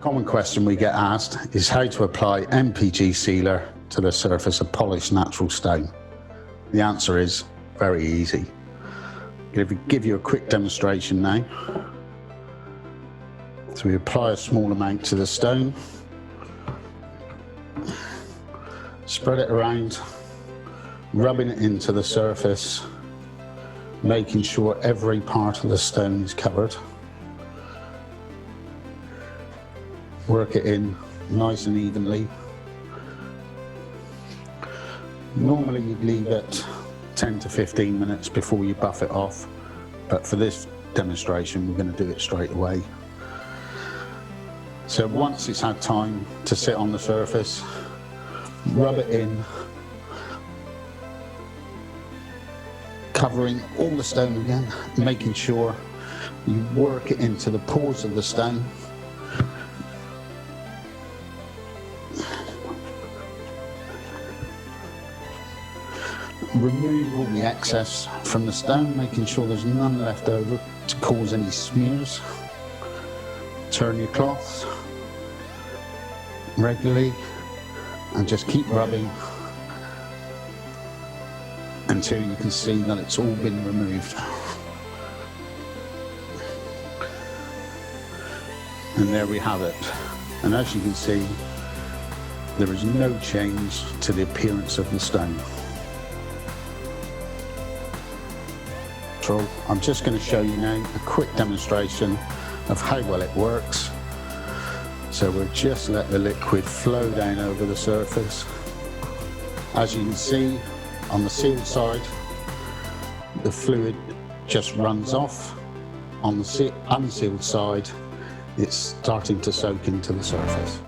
common question we get asked is how to apply MPG sealer to the surface of polished natural stone. The answer is very easy. I'm going to give you a quick demonstration now. So we apply a small amount to the stone, spread it around, rubbing it into the surface, making sure every part of the stone is covered. Work it in nice and evenly. Normally you'd leave it 10 to 15 minutes before you buff it off, but for this demonstration we're going to do it straight away. So once it's had time to sit on the surface, rub it in, covering all the stone again, making sure you work it into the pores of the stone. Remove all the excess from the stone, making sure there's none left over to cause any smears. Turn your cloths regularly and just keep rubbing until you can see that it's all been removed. And there we have it. And as you can see, there is no change to the appearance of the stone. I'm just going to show you now a quick demonstration of how well it works. So we'll just let the liquid flow down over the surface. As you can see, on the sealed side, the fluid just runs off. On the unsealed side, it's starting to soak into the surface.